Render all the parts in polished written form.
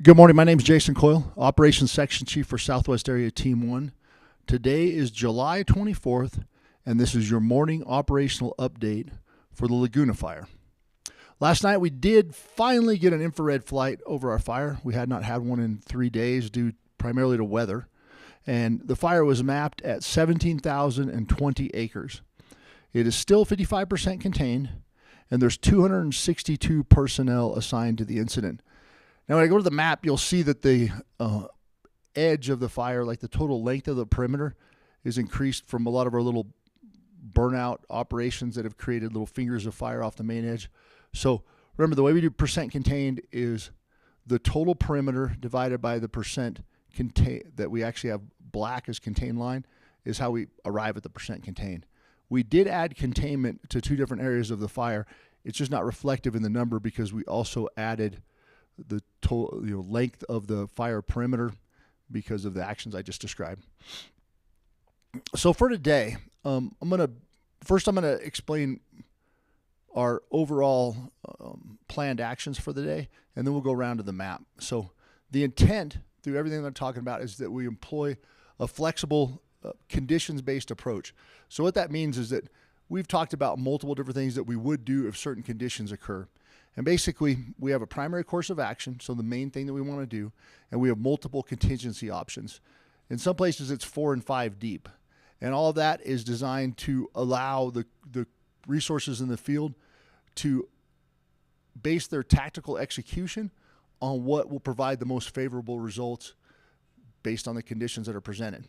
Good morning. My name is Jayson Coil, Operations Section Chief for Southwest Area Team 1. Today is July 24th, and this is your morning operational update for the Laguna fire. Last night we did finally get an infrared flight over our fire. We had not had one in 3 days due primarily to weather, and the fire was mapped at 17,020 acres. It is still 55% contained, and there's 262 personnel assigned to the incident. Now, when I go to the map, you'll see that the edge of the fire, like the total length of the perimeter, is increased from a lot of our little burnout operations that have created little fingers of fire off the main edge. So remember, the way we do percent contained is the total perimeter divided by the percent contained that we actually have black as contained line is how we arrive at the percent contained. We did add containment to two different areas of the fire. It's just not reflective in the number because we also added the total length of the fire perimeter because of the actions I just described. So for today, I'm gonna explain our overall planned actions for the day, and then we'll go around to the map. So the intent through everything that I'm talking about is that we employ a flexible conditions-based approach. So what that means is that we've talked about multiple different things that we would do if certain conditions occur. And basically, we have a primary course of action, so the main thing that we want to do, and we have multiple contingency options. In some places, it's 4 and 5 deep. And all of that is designed to allow the resources in the field to base their tactical execution on what will provide the most favorable results based on the conditions that are presented.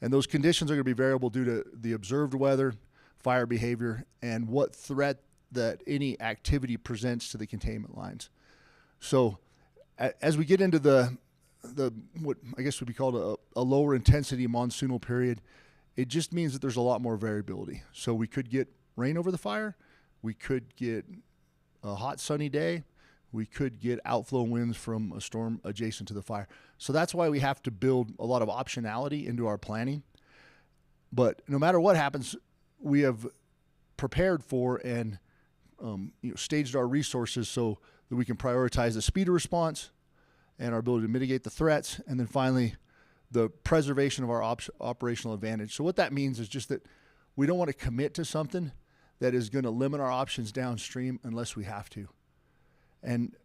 And those conditions are going to be variable due to the observed weather, fire behavior, and what threat that any activity presents to the containment lines. So as we get into the what I guess would be called a lower intensity monsoonal period, it just means that there's a lot more variability. So we could get rain over the fire, we could get a hot sunny day, we could get outflow winds from a storm adjacent to the fire. So that's why we have to build a lot of optionality into our planning. But no matter what happens, we have prepared for and staged our resources so that we can prioritize the speed of response and our ability to mitigate the threats, and then finally the preservation of our operational advantage. So what that means is just that we don't want to commit to something that is going to limit our options downstream unless we have to. And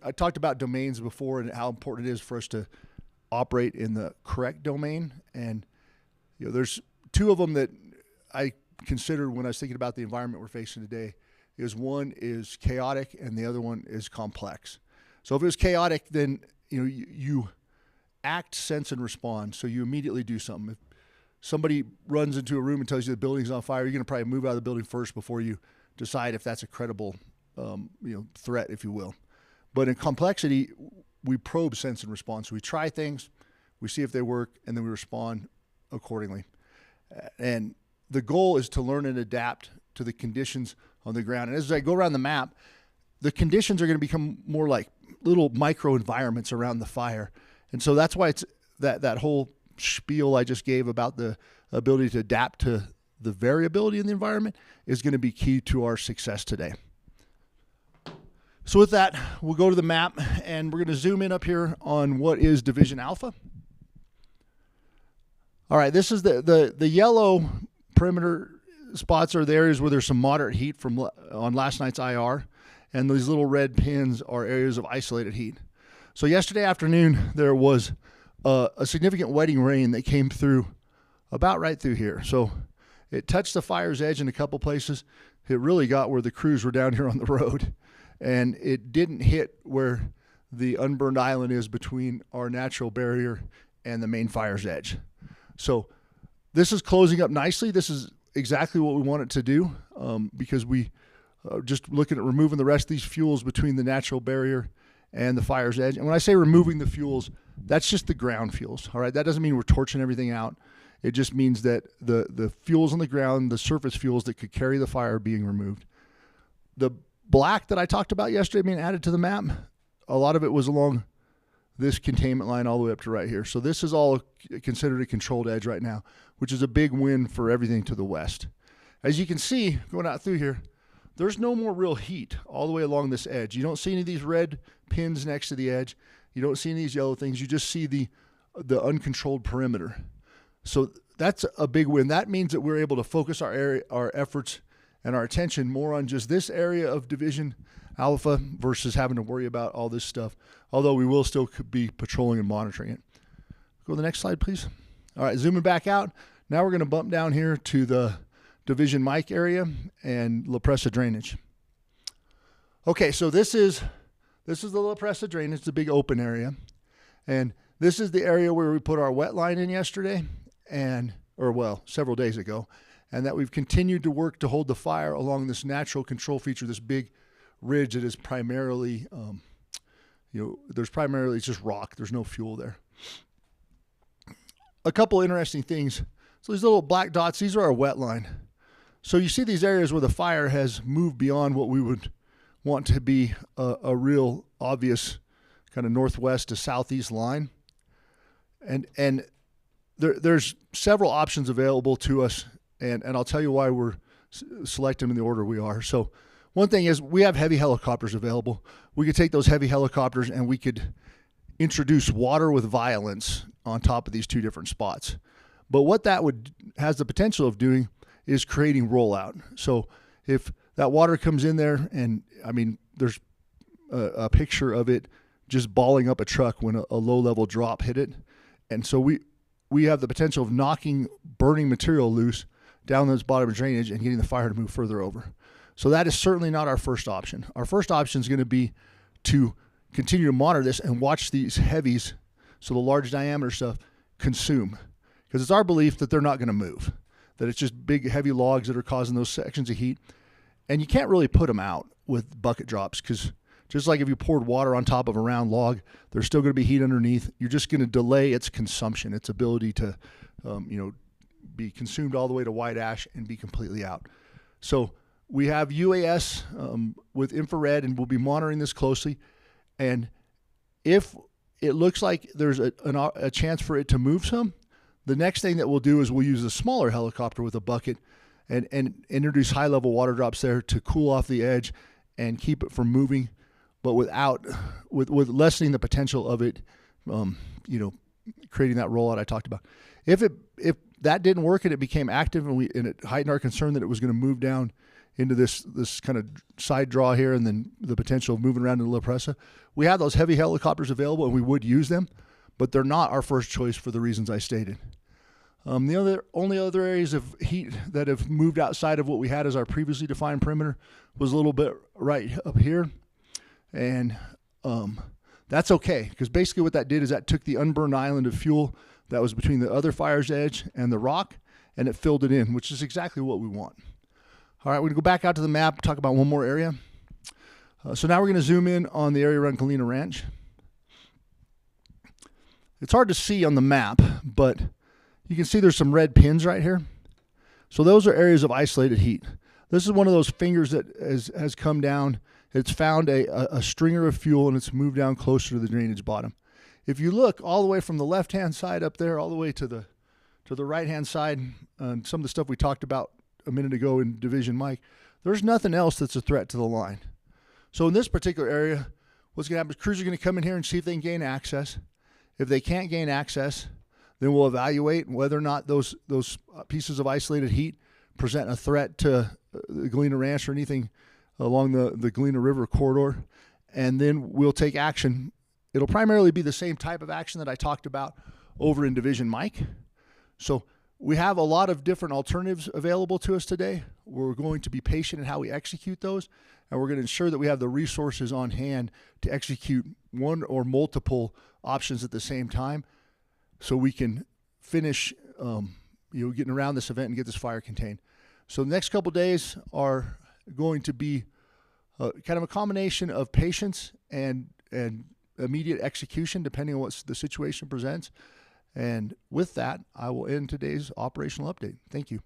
I talked about domains before and how important it is for us to operate in the correct domain, and there's two of them that I considered when I was thinking about the environment we're facing today. Is one is chaotic and the other one is complex. So if it was chaotic, then you act, sense, and respond. So you immediately do something. If somebody runs into a room and tells you the building's on fire, you're going to probably move out of the building first before you decide if that's a credible threat, if you will. But in complexity, we probe, sense, and respond. So we try things, we see if they work, and then we respond accordingly. And the goal is to learn and adapt to the conditions on the ground. And as I go around the map, the conditions are going to become more like little micro environments around the fire. And so that's why it's that whole spiel I just gave about the ability to adapt to the variability in the environment is going to be key to our success today. So with that, we'll go to the map, and we're going to zoom in up here on what is Division Alpha. All right, this is the yellow perimeter spots are the areas where there's some moderate heat on last night's IR, and these little red pins are areas of isolated heat. So yesterday afternoon, there was a significant wetting rain that came through about right through here. So it touched the fire's edge in a couple places. It really got where the crews were down here on the road, and it didn't hit where the unburned island is between our natural barrier and the main fire's edge. So this is closing up nicely. This is exactly what we want it to do because we are just looking at removing the rest of these fuels between the natural barrier and the fire's edge. And when I say removing the fuels, that's just the ground fuels. All right, that doesn't mean we're torching everything out. It just means that the fuels on the ground, the surface fuels that could carry the fire, are being removed. The black that I talked about yesterday being added to the map, a lot of it was along this containment line all the way up to right here. So this is all considered a controlled edge right now, which is a big win for everything to the west. As you can see, going out through here, there's no more real heat all the way along this edge. You don't see any of these red pins next to the edge. You don't see any of these yellow things. You just see the uncontrolled perimeter. So that's a big win. That means that we're able to focus our efforts and our attention more on just this area of Division Alpha versus having to worry about all this stuff, although we will still be patrolling and monitoring it. Go to the next slide, please. All right, zooming back out. Now we're going to bump down here to the Division Mike area and La Presa drainage. Okay, so this is the La Presa drainage, the big open area. And this is the area where we put our wet line in yesterday, several days ago, and that we've continued to work to hold the fire along this natural control feature, this big ridge that is primarily, it's just rock. There's no fuel there. A couple interesting things. So these little black dots, these are our wet line. So you see these areas where the fire has moved beyond what we would want to be a real obvious kind of northwest to southeast line. And there's several options available to us, and I'll tell you why we're selecting them in the order we are. So one thing is we have heavy helicopters available. We could take those heavy helicopters and we could introduce water with violence on top of these two different spots. But what that has the potential of doing is creating rollout. So if that water comes in there, and I mean, there's a picture of it just balling up a truck when a low-level drop hit it. And so we have the potential of knocking burning material loose down those bottom of drainage and getting the fire to move further over. So that is certainly not our first option. Our first option is going to be to continue to monitor this and watch these heavies, so the large diameter stuff, consume. Because it's our belief that they're not going to move, that it's just big, heavy logs that are causing those sections of heat. And you can't really put them out with bucket drops, because just like if you poured water on top of a round log, there's still going to be heat underneath. You're just going to delay its consumption, its ability to be consumed all the way to white ash and be completely out. So we have UAS with infrared, and we'll be monitoring this closely. And if it looks like there's a chance for it to move some, the next thing that we'll do is we'll use a smaller helicopter with a bucket and introduce high-level water drops there to cool off the edge and keep it from moving, but with lessening the potential of it, creating that rollout I talked about. If that didn't work and it became active and it heightened our concern that it was going to move down into this kind of side draw here, and then the potential of moving around into La Presa, we have those heavy helicopters available and we would use them, but they're not our first choice for the reasons I stated. The only other areas of heat that have moved outside of what we had as our previously defined perimeter was a little bit right up here. And that's okay, because basically what that did is that took the unburned island of fuel that was between the other fire's edge and the rock, and it filled it in, which is exactly what we want. All right, we're going to go back out to the map, talk about one more area. So now we're going to zoom in on the area around Galena Ranch. It's hard to see on the map, but you can see there's some red pins right here. So those are areas of isolated heat. This is one of those fingers that has come down. It's found a stringer of fuel, and it's moved down closer to the drainage bottom. If you look all the way from the left-hand side up there all the way to the right-hand side, and some of the stuff we talked about a minute ago in Division Mike, there's nothing else that's a threat to the line. So in this particular area, what's going to happen is crews are going to come in here and see if they can gain access. If they can't gain access, then we'll evaluate whether or not those pieces of isolated heat present a threat to the Galena Ranch or anything along the Galena River corridor, and then we'll take action. It'll primarily be the same type of action that I talked about over in Division Mike. So we have a lot of different alternatives available to us today. We're going to be patient in how we execute those, and we're going to ensure that we have the resources on hand to execute one or multiple options at the same time, so we can finish getting around this event and get this fire contained. So the next couple of days are going to be kind of a combination of patience and immediate execution, depending on what the situation presents. And with that, I will end today's operational update. Thank you.